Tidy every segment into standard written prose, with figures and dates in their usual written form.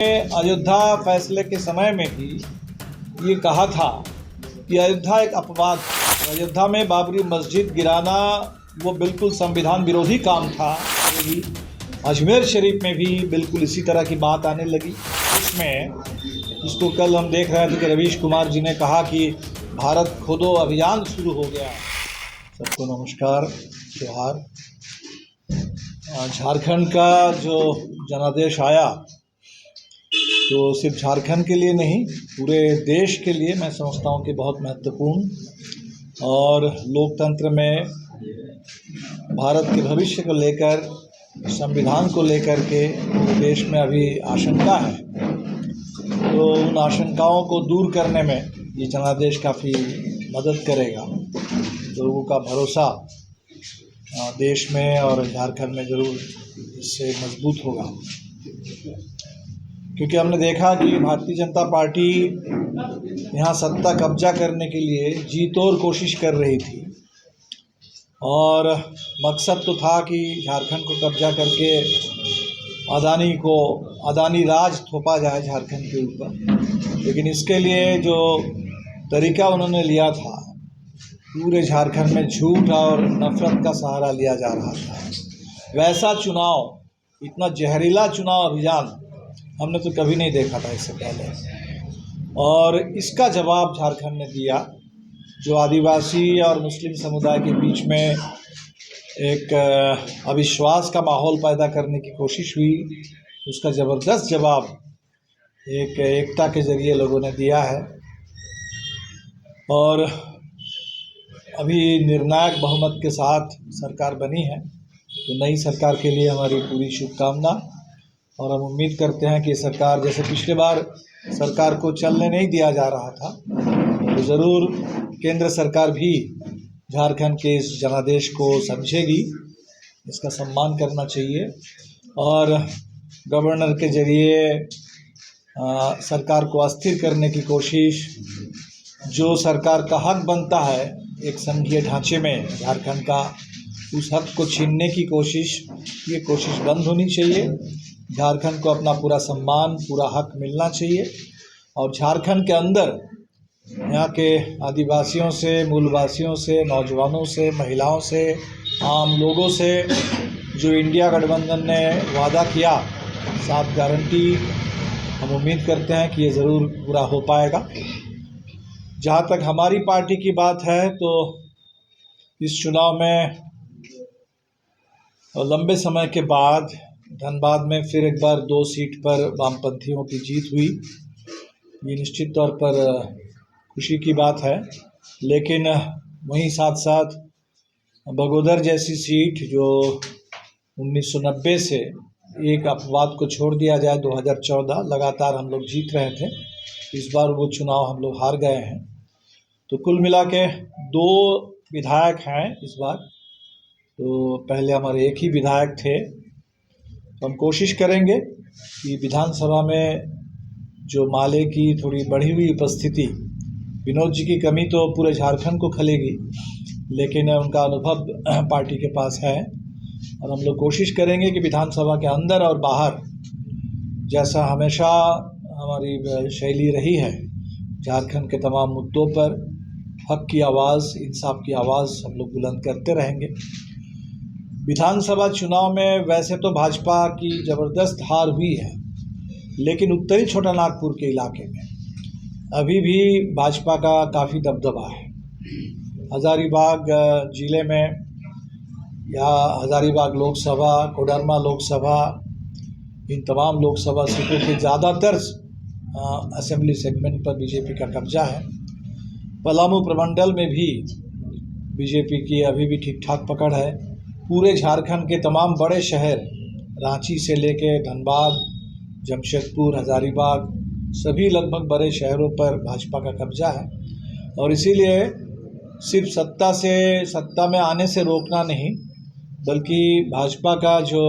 अयोध्या फैसले के समय में भी ये कहा था कि अयोध्या एक अपवाद है। अयोध्या में बाबरी मस्जिद गिराना वो बिल्कुल संविधान विरोधी काम था। अजमेर शरीफ में भी बिल्कुल इसी तरह की बात आने लगी। इसमें जिसको कल हम देख रहे थे कि रवीश कुमार जी ने कहा कि भारत खोदो अभियान शुरू हो गया। सबको नमस्कार, जोहार। झारखंड का जो जनादेश आया तो सिर्फ झारखंड के लिए नहीं, पूरे देश के लिए मैं समझता हूँ कि बहुत महत्वपूर्ण और लोकतंत्र में भारत के भविष्य को लेकर, संविधान को लेकर के पूरे देश में अभी आशंका है। तो उन आशंकाओं को दूर करने में ये जनादेश काफ़ी मदद करेगा। लोगों का भरोसा देश में और झारखंड में ज़रूर इससे मजबूत होगा, क्योंकि हमने देखा कि भारतीय जनता पार्टी यहाँ सत्ता कब्जा करने के लिए जी तोड़ कोशिश कर रही थी और मकसद तो था कि झारखंड को कब्जा करके अदानी राज थोपा जाए झारखंड के ऊपर। लेकिन इसके लिए जो तरीका उन्होंने लिया था, पूरे झारखंड में झूठ और नफरत का सहारा लिया जा रहा था। वैसा चुनाव, इतना जहरीला चुनाव अभियान हमने तो कभी नहीं देखा था इससे पहले। और इसका जवाब झारखंड ने दिया। जो आदिवासी और मुस्लिम समुदाय के बीच में एक अविश्वास का माहौल पैदा करने की कोशिश हुई, उसका ज़बरदस्त जवाब एक एकता के ज़रिए लोगों ने दिया है। और अभी निर्णायक बहुमत के साथ सरकार बनी है, तो नई सरकार के लिए हमारी पूरी शुभकामना। और हम उम्मीद करते हैं कि सरकार, जैसे पिछले बार सरकार को चलने नहीं दिया जा रहा था, तो ज़रूर केंद्र सरकार भी झारखंड के इस जनादेश को समझेगी। इसका सम्मान करना चाहिए और गवर्नर के ज़रिए सरकार को अस्थिर करने की कोशिश, जो सरकार का हक बनता है एक संघीय ढांचे में झारखंड का, उस हक को छीनने की कोशिश, ये कोशिश बंद होनी चाहिए। झारखंड को अपना पूरा सम्मान, पूरा हक मिलना चाहिए। और झारखंड के अंदर यहाँ के आदिवासियों से, मूलवासियों से, नौजवानों से, महिलाओं से, आम लोगों से जो इंडिया गठबंधन ने वादा किया 7 गारंटी, हम उम्मीद करते हैं कि ये ज़रूर पूरा हो पाएगा। जहाँ तक हमारी पार्टी की बात है, तो इस चुनाव में लंबे समय के बाद धनबाद में फिर एक बार 2 सीट पर वामपंथियों की जीत हुई। ये निश्चित तौर पर खुशी की बात है। लेकिन वहीं साथ साथ बगोदर जैसी सीट, जो 1990 से एक अपवाद को छोड़ दिया जाए 2014 लगातार हम लोग जीत रहे थे, इस बार वो चुनाव हम लोग हार गए हैं। तो कुल मिला के 2 विधायक हैं इस बार। तो पहले हमारे एक ही विधायक थे। तो हम कोशिश करेंगे कि विधानसभा में जो माले की थोड़ी बढ़ी हुई उपस्थिति, विनोद जी की कमी तो पूरे झारखंड को खलेगी, लेकिन उनका अनुभव पार्टी के पास है। और हम लोग कोशिश करेंगे कि विधानसभा के अंदर और बाहर, जैसा हमेशा हमारी शैली रही है, झारखंड के तमाम मुद्दों पर हक की आवाज़, इंसाफ की आवाज़ हम लोग बुलंद करते रहेंगे। विधानसभा चुनाव में वैसे तो भाजपा की ज़बरदस्त हार हुई है, लेकिन उत्तरी छोटा नागपुर के इलाके में अभी भी भाजपा का काफ़ी दबदबा है। हज़ारीबाग ज़िले में या हज़ारीबाग लोकसभा, कोडरमा लोकसभा, इन तमाम लोकसभा सीटों के ज़्यादातर असेंबली सेगमेंट पर बीजेपी का कब्जा है। पलामू प्रमंडल में भी बीजेपी की अभी भी ठीक ठाक पकड़ है। पूरे झारखंड के तमाम बड़े शहर, रांची से लेके धनबाद, जमशेदपुर, हज़ारीबाग, सभी लगभग बड़े शहरों पर भाजपा का कब्जा है। और इसीलिए सिर्फ सत्ता में आने से रोकना नहीं, बल्कि भाजपा का जो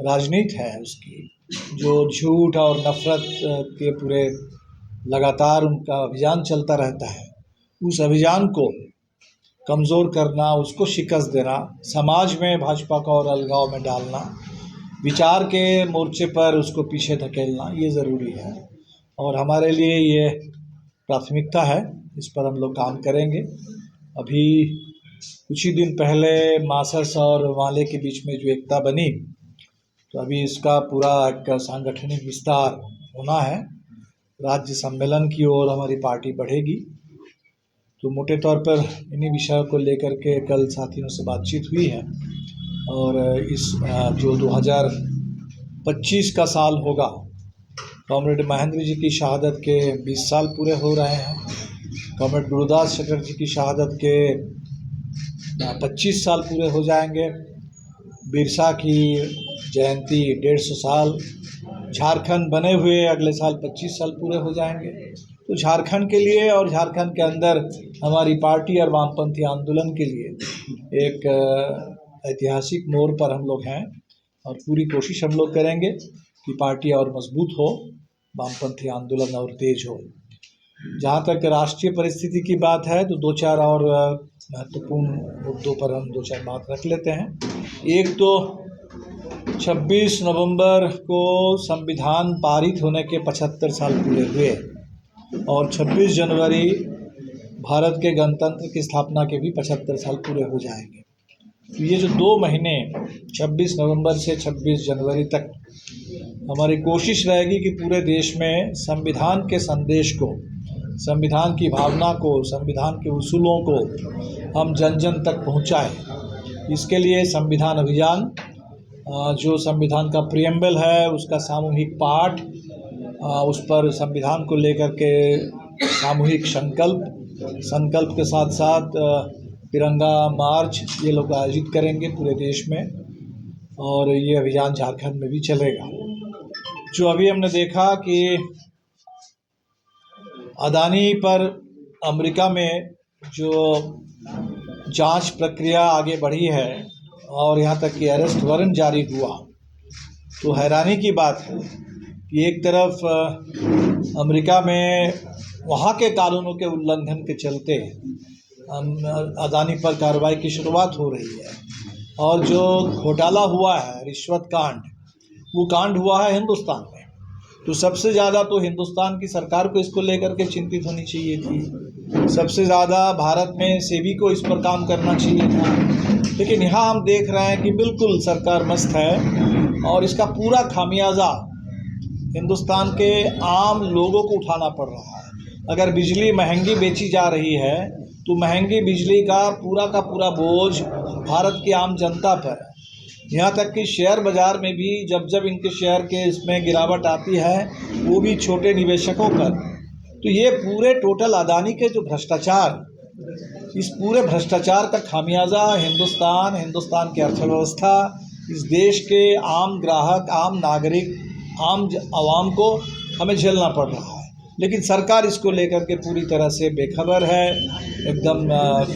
राजनीति है, उसकी जो झूठ और नफरत के पूरे लगातार उनका अभियान चलता रहता है, उस अभियान को कमज़ोर करना, उसको शिकस्त देना, समाज में भाजपा को और अलगाव में डालना, विचार के मोर्चे पर उसको पीछे धकेलना ये ज़रूरी है और हमारे लिए ये प्राथमिकता है। इस पर हम लोग काम करेंगे। अभी कुछ ही दिन पहले मासस और वाले के बीच में जो एकता बनी, तो अभी इसका पूरा एक सांगठनिक विस्तार होना है। राज्य सम्मेलन की ओर हमारी पार्टी बढ़ेगी। तो मोटे तौर पर इन्हीं विषयों को लेकर के कल साथियों से बातचीत हुई है और इस जो 2025 का साल होगा, कॉमरेड महेंद्र जी की शहादत के 20 साल पूरे हो रहे हैं। कॉमरेड गुरुदास चटर्जी की शहादत के 25 साल पूरे हो जाएंगे। बिरसा की जयंती 150 साल। झारखंड बने हुए अगले साल 25 साल पूरे हो जाएंगे। तो झारखंड के लिए और झारखंड के अंदर हमारी पार्टी और वामपंथी आंदोलन के लिए एक ऐतिहासिक मोड़ पर हम लोग हैं और पूरी कोशिश हम लोग करेंगे कि पार्टी और मजबूत हो, वामपंथी आंदोलन और तेज हो। जहाँ तक राष्ट्रीय परिस्थिति की बात है तो दो चार और महत्वपूर्ण मुद्दों पर हम दो चार बात रख लेते हैं। एक तो 26 नवंबर को संविधान पारित होने के 75 साल पूरे हुए और 26 जनवरी भारत के गणतंत्र की स्थापना के भी 75 साल पूरे हो जाएंगे। तो ये जो 2 महीने 26 नवंबर से 26 जनवरी तक हमारी कोशिश रहेगी कि पूरे देश में संविधान के संदेश को, संविधान की भावना को, संविधान के उसूलों को हम जन जन तक पहुंचाएं। इसके लिए संविधान अभियान, जो संविधान का प्रियम्बल है उसका सामूहिक पाठ, उस पर संविधान को लेकर के सामूहिक संकल्प के साथ साथ तिरंगा मार्च ये लोग आयोजित करेंगे पूरे देश में और ये अभियान झारखंड में भी चलेगा। जो अभी हमने देखा कि अदानी पर अमेरिका में जो जांच प्रक्रिया आगे बढ़ी है और यहाँ तक कि अरेस्ट वारंट जारी हुआ, तो हैरानी की बात है कि एक तरफ अमेरिका में वहाँ के कानूनों के उल्लंघन के चलते अदानी पर कार्रवाई की शुरुआत हो रही है और जो घोटाला हुआ है, रिश्वत कांड, वो कांड हुआ है हिंदुस्तान में। तो सबसे ज़्यादा तो हिंदुस्तान की सरकार को इसको लेकर के चिंतित होनी चाहिए थी। सबसे ज़्यादा भारत में सेबी को इस पर काम करना चाहिए था। लेकिन यहाँ हम देख रहे हैं कि बिल्कुल सरकार मस्त है और इसका पूरा खामियाजा हिंदुस्तान के आम लोगों को उठाना पड़ रहा है। अगर बिजली महंगी बेची जा रही है तो महंगी बिजली का पूरा बोझ भारत की आम जनता पर है। यहाँ तक कि शेयर बाज़ार में भी जब इनके शेयर के इसमें गिरावट आती है, वो भी छोटे निवेशकों पर। तो ये पूरे टोटल अदानी के जो भ्रष्टाचार, इस पूरे भ्रष्टाचार का खामियाजा हिंदुस्तान की अर्थव्यवस्था, इस देश के आम ग्राहक, आम नागरिक, आवाम को हमें झेलना पड़ रहा है। लेकिन सरकार इसको लेकर के पूरी तरह से बेखबर है, एकदम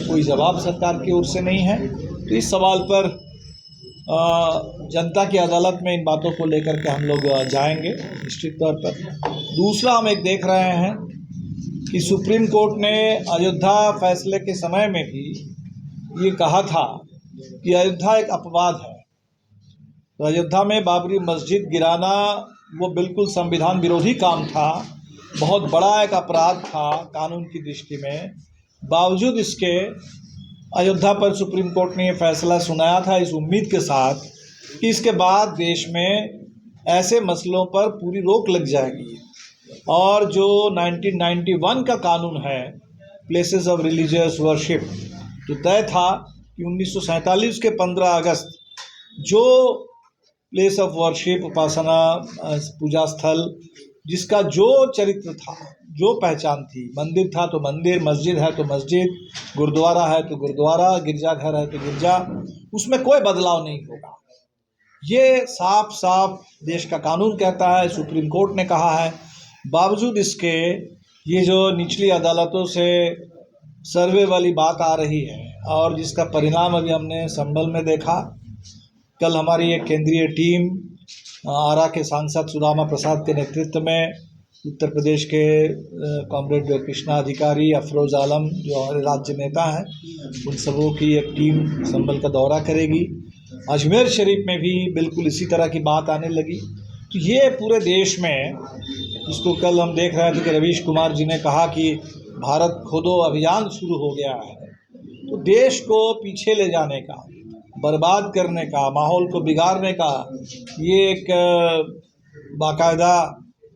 कोई जवाब सरकार की ओर से नहीं है। तो इस सवाल पर जनता की अदालत में इन बातों को लेकर के हम लोग जाएंगे निश्चित तौर पर। दूसरा हम एक देख रहे हैं कि सुप्रीम कोर्ट ने अयोध्या फैसले के समय में भी ये कहा था कि अयोध्या एक अपवाद है। तो अयोध्या में बाबरी मस्जिद गिराना वो बिल्कुल संविधान विरोधी काम था, बहुत बड़ा एक अपराध था कानून की दृष्टि में। बावजूद इसके अयोध्या पर सुप्रीम कोर्ट ने ये फैसला सुनाया था इस उम्मीद के साथ कि इसके बाद देश में ऐसे मसलों पर पूरी रोक लग जाएगी। और जो 1991 का कानून है प्लेसेस ऑफ रिलीजियस वर्शिप, तो तय था कि 1947 के 15 अगस्त जो प्लेस ऑफ वर्शिप, उपासना पूजा स्थल, जिसका जो चरित्र था, जो पहचान थी, मंदिर था तो मंदिर, मस्जिद है तो मस्जिद, गुरुद्वारा है तो गुरुद्वारा, गिरजाघर है तो गिरजा, उसमें कोई बदलाव नहीं होगा। ये साफ साफ देश का कानून कहता है, सुप्रीम कोर्ट ने कहा है। बावजूद इसके ये जो निचली अदालतों से सर्वे वाली बात आ रही है और जिसका परिणाम अभी हमने संभल में देखा। कल हमारी एक केंद्रीय टीम आरा के सांसद सुदामा प्रसाद के नेतृत्व में, उत्तर प्रदेश के कॉमरेड कृष्णा अधिकारी, अफरोज़ आलम जो हमारे राज्य नेता हैं, उन सबों की एक टीम संभल का दौरा करेगी अजमेर शरीफ में भी बिल्कुल इसी तरह की बात आने लगी। तो ये पूरे देश में, जिसको कल हम देख रहे थे कि रवीश कुमार जी ने कहा कि भारत खोदो अभियान शुरू हो गया है, तो देश को पीछे ले जाने का, बर्बाद करने का, माहौल को बिगाड़ने का ये एक बाकायदा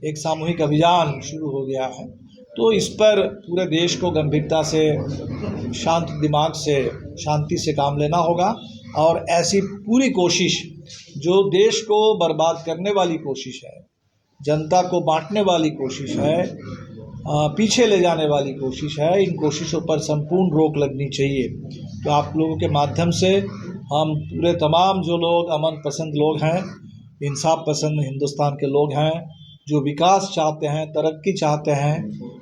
एक सामूहिक अभियान शुरू हो गया है। तो इस पर पूरे देश को गंभीरता से, शांत दिमाग से, शांति से काम लेना होगा और ऐसी पूरी कोशिश जो देश को बर्बाद करने वाली कोशिश है, जनता को बांटने वाली कोशिश है, पीछे ले जाने वाली कोशिश है, इन कोशिशों पर संपूर्ण रोक लगनी चाहिए। तो आप लोगों के माध्यम से हम पूरे तमाम जो लोग अमन पसंद लोग हैं, इंसाफ पसंद हिंदुस्तान के लोग हैं, जो विकास चाहते हैं, तरक्की चाहते हैं,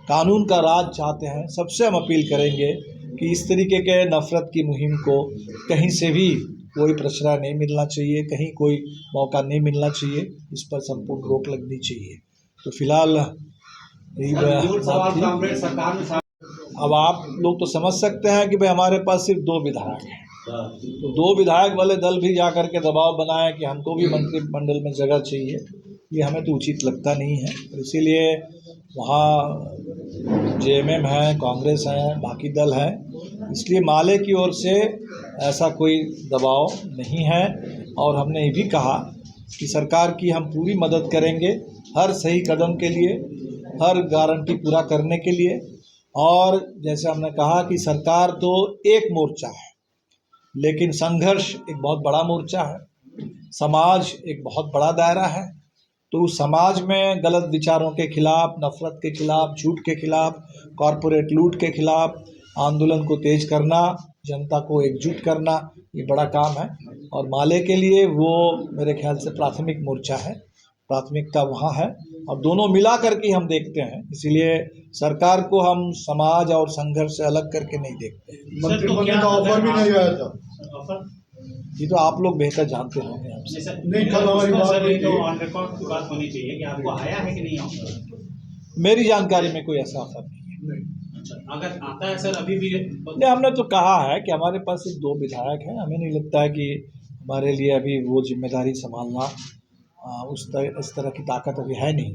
कानून का राज चाहते हैं, सबसे हम अपील करेंगे कि इस तरीके के नफ़रत की मुहिम को कहीं से भी कोई प्रश्रय नहीं मिलना चाहिए, कहीं कोई मौका नहीं मिलना चाहिए, इस पर संपूर्ण रोक लगनी चाहिए। तो फिलहाल अब आप लोग तो समझ सकते हैं कि भाई हमारे पास सिर्फ 2 विधायक हैं, तो 2 विधायक वाले दल भी जा कर के दबाव बनाए कि हमको भी मंत्रिमंडल में जगह चाहिए, ये हमें तो उचित लगता नहीं है। तो इसीलिए वहाँ जेएमएम है, कांग्रेस है, बाकी दल है, इसलिए माले की ओर से ऐसा कोई दबाव नहीं है। और हमने ये भी कहा कि सरकार की हम पूरी मदद करेंगे हर सही कदम के लिए, हर गारंटी पूरा करने के लिए। और जैसे हमने कहा कि सरकार तो एक मोर्चा है, लेकिन संघर्ष एक बहुत बड़ा मोर्चा है, समाज एक बहुत बड़ा दायरा है। तो उस समाज में गलत विचारों के खिलाफ, नफ़रत के खिलाफ, झूठ के खिलाफ, कॉरपोरेट लूट के खिलाफ आंदोलन को तेज करना, जनता को एकजुट करना, ये बड़ा काम है। और माले के लिए वो मेरे ख्याल से प्राथमिक मोर्चा है, प्राथमिकता वहाँ है, और दोनों मिला करके हम देखते हैं। इसीलिए सरकार को हम समाज और संघर्ष से अलग करके नहीं देखते। मंत्रिमंडल का ऑफर भी नहीं आया था। ये तो आप लोग बेहतर जानते होंगे हमसे। नहीं, कल हमारी बात तो ऑन रिकॉर्ड की बात होनी चाहिए कि आपको आया है कि नहीं ऑफर? मेरी जानकारी में कोई ऐसा ऑफर नहीं है। अच्छा, अगर आता है सर अभी भी नहीं, हमने तो कहा है कि हमारे पास सिर्फ 2 विधायक हैं, हमें नहीं लगता है कि हमारे लिए अभी वो जिम्मेदारी संभालना इस तरह की ताकत अभी है नहीं।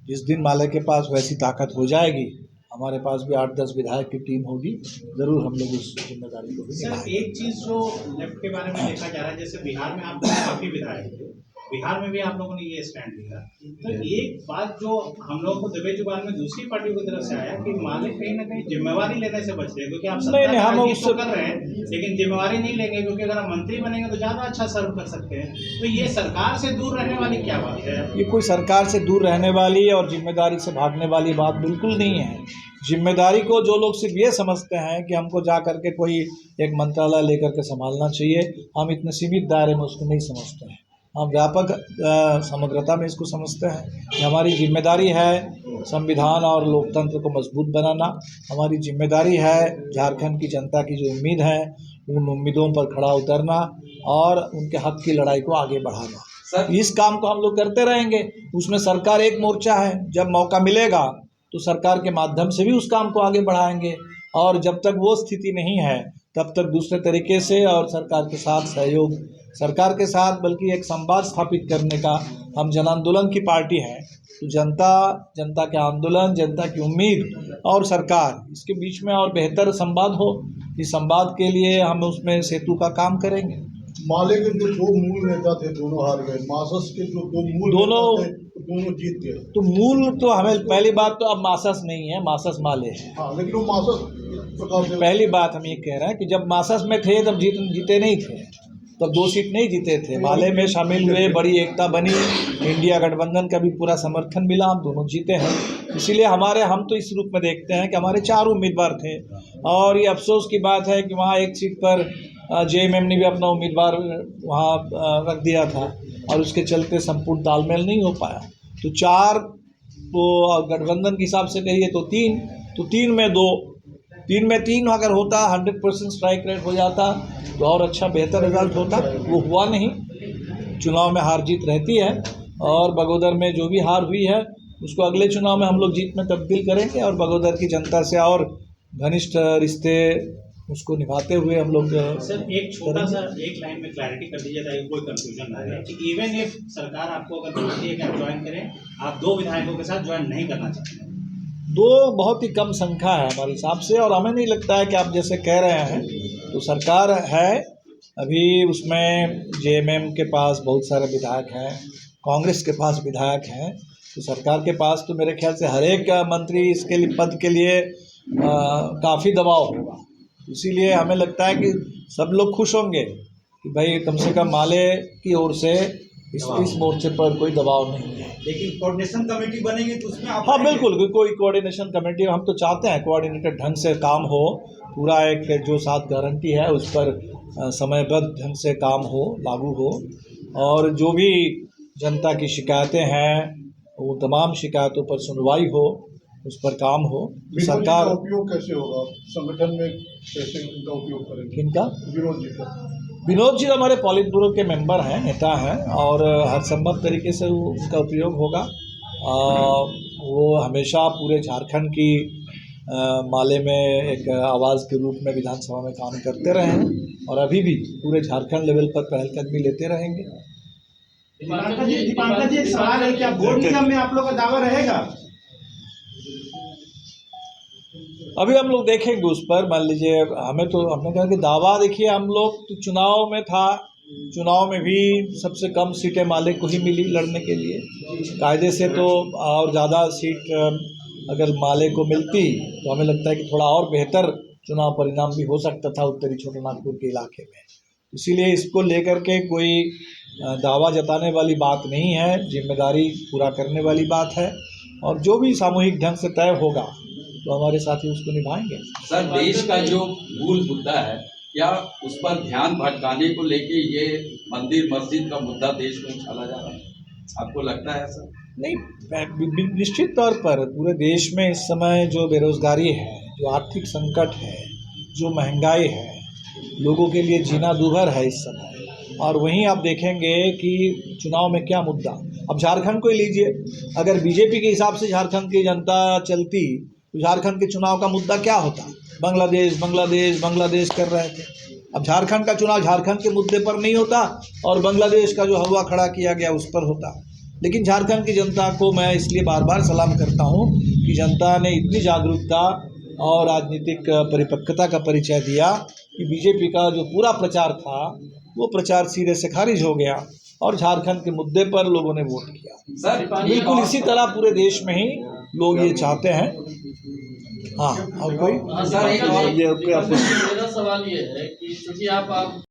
जिस दिन माले के पास वैसी ताकत हो जाएगी, हमारे पास भी 8-10 विधायक की टीम होगी, ज़रूर हम लोग उस जिम्मेदारी को भी सर, एक चीज़ जो लेफ्ट के बारे में देखा जा रहा है, जैसे बिहार में आप काफ़ी विधायक थे, बिहार में भी आप लोगों ने ये स्टैंड लिया। तो एक बात जो हम लोगों को दबे जुबान में दूसरी पार्टियों की तरफ से आया कि मालिक कहीं ना कहीं जिम्मेवारी लेने से बच रहे हैं, क्योंकि आप हम उससे कर रहे हैं, लेकिन जिम्मेवारी नहीं लेंगे, क्योंकि अगर आप मंत्री बनेंगे तो ज़्यादा अच्छा सर्व कर सकते हैं। तो ये सरकार से दूर रहने वाली क्या बात है? ये कोई सरकार से दूर रहने वाली और जिम्मेदारी से भागने वाली बात बिल्कुल नहीं है। जिम्मेदारी को जो लोग सिर्फ ये समझते हैं कि हमको जा कर के कोई एक मंत्रालय लेकर के संभालना चाहिए, हम इतने सीमित दायरे में उसको नहीं समझते हैं। हम व्यापक समग्रता में इसको समझते हैं कि हमारी जिम्मेदारी है संविधान और लोकतंत्र को मजबूत बनाना। हमारी जिम्मेदारी है झारखंड की जनता की जो उम्मीद है, उन उम्मीदों पर खड़ा उतरना और उनके हक की लड़ाई को आगे बढ़ाना। इस काम को हम लोग करते रहेंगे। उसमें सरकार एक मोर्चा है, जब मौका मिलेगा तो सरकार के माध्यम से भी उस काम को आगे बढ़ाएंगे, और जब तक वो स्थिति नहीं है तब तक दूसरे तरीके से और सरकार के साथ सहयोग, सरकार के साथ बल्कि एक संवाद स्थापित करने का। हम जन आंदोलन की पार्टी है, तो जनता के आंदोलन, जनता की उम्मीद और सरकार, इसके बीच में और बेहतर संवाद हो, इस संवाद के लिए हम उसमें सेतु का काम करेंगे। माले के जो 2 मूल नेता थे दोनों हार गए, मासस के जो 2 मूल दोनों जीत गए। तो मूल तो हमें पहली बात तो अब मासस नहीं है, मासस माले है। हाँ, लेकिन वो मासस प्रकार से पहली बात हम ये कह रहे हैं कि जब मासस में थे तब जीते नहीं थे, तब 2 सीट नहीं जीते थे। माले में शामिल हुए, बड़ी एकता बनी, इंडिया गठबंधन का भी पूरा समर्थन मिला, हम दोनों जीते हैं। इसीलिए हम तो इस रूप में देखते हैं कि हमारे 4 उम्मीदवार थे, और ये अफसोस की बात है कि वहाँ एक सीट पर जेएमएम ने भी अपना उम्मीदवार वहाँ रख दिया था, और उसके चलते संपूर्ण तालमेल नहीं हो पाया। तो 4 तो गठबंधन के हिसाब से कहिए तो 3 में 2, 3 में 3 अगर होता, 100% स्ट्राइक रेट हो जाता तो और अच्छा बेहतर रिजल्ट होता। वो हुआ नहीं। चुनाव में हार जीत रहती है, और बगोदर में जो भी हार हुई है उसको अगले चुनाव में हम लोग जीत में तब्दील करेंगे, और बगोदर की जनता से और घनिष्ठ रिश्ते उसको निभाते हुए हम लोग सर एक छोटा सा एक लाइन में क्लैरिटी कर दीजिए ताकि कोई कंफ्यूजन ना रहे कि इवन इफ सरकार आपको अगर बोलती है कि आप ज्वाइन करें, आप 2 विधायकों के साथ ज्वाइन नहीं करना चाहते हैं। 2 बहुत ही कम संख्या है हमारे हिसाब से, और हमें नहीं लगता है कि आप जैसे कह रहे हैं, तो सरकार है अभी उसमें जेएमएम के पास बहुत सारे विधायक हैं, कांग्रेस के पास विधायक हैं, तो सरकार के पास तो मेरे ख्याल से हर एक मंत्री इसके लिए पद के लिए काफ़ी दबाव होगा। इसीलिए हमें लगता है कि सब लोग खुश होंगे कि भाई कम से कम माले की ओर से इस मोर्चे पर कोई दबाव नहीं है। लेकिन कोऑर्डिनेशन कमेटी बनेगी तो उसमें आप हाँ बिल्कुल, कोई कोऑर्डिनेशन कमेटी, हम तो चाहते हैं कोऑर्डिनेटेड ढंग से काम हो, पूरा एक जो 7 गारंटी है उस पर समयबद्ध ढंग से काम हो, लागू हो, और जो भी जनता की शिकायतें हैं वो तमाम शिकायतों पर सुनवाई हो, उस पर काम हो। सरकार का उपयोग कैसे होगा संगठन में, कैसे उनका उपयोग करेंगे? किनका? विनोद जी का। विनोद जी हमारे पॉलिट ब्यूरो के मेंबर हैं, नेता हैं, और हर संभव तरीके से उनका उपयोग होगा। वो हमेशा पूरे झारखंड की माले में एक आवाज़ के रूप में विधानसभा में काम करते रहे हैं, और अभी भी पूरे झारखंड लेवल पर पहलकदमी लेते रहेंगे। दीपांकर जी, एक सवाल है, क्या बोर्ड निगम में आप लोग का दावा रहेगा? अभी हम लोग देखेंगे उस पर, मान लीजिए हमने कहा कि दावा, देखिए हम लोग तो चुनाव में था, चुनाव में भी सबसे कम सीटें माले को ही मिली लड़ने के लिए कायदे से, तो और ज़्यादा सीट अगर माले को मिलती तो हमें लगता है कि थोड़ा और बेहतर चुनाव परिणाम भी हो सकता था उत्तरी छोटानागपुर के इलाके में। इसीलिए इसको लेकर के कोई दावा जताने वाली बात नहीं है, जिम्मेदारी पूरा करने वाली बात है, और जो भी सामूहिक ढंग से तय होगा तो हमारे साथी उसको निभाएंगे। सर, देश का जो मूल मुद्दा है, क्या उस पर ध्यान भटकाने को लेके ये मंदिर मस्जिद का मुद्दा देश में उछाला जा रहा है, आपको लगता है सर? नहीं, निश्चित तौर पर पूरे देश में इस समय जो बेरोजगारी है, जो आर्थिक संकट है, जो महंगाई है, लोगों के लिए जीना दूभर है इस समय। और वहीं आप देखेंगे कि चुनाव में क्या मुद्दा, अब झारखंड को ही लीजिए, अगर बीजेपी के हिसाब से झारखंड की जनता चलती तो झारखंड के चुनाव का मुद्दा क्या होता? बांग्लादेश बांग्लादेश बांग्लादेश कर रहे थे। अब झारखंड का चुनाव झारखंड के मुद्दे पर नहीं होता, और बांग्लादेश का जो हवा खड़ा किया गया उस पर होता। लेकिन झारखंड की जनता को मैं इसलिए बार बार सलाम करता हूँ कि जनता ने इतनी जागरूकता और राजनीतिक परिपक्वता का परिचय दिया कि बीजेपी का जो पूरा प्रचार था वो प्रचार सिरे से खारिज हो गया, और झारखंड के मुद्दे पर लोगों ने वोट किया। सर, बिल्कुल इसी तरह पूरे देश में ही लोग ये चाहते हैं। हाँ, और कोई सर, एक और मेरा सवाल ये है कि चूंकि आप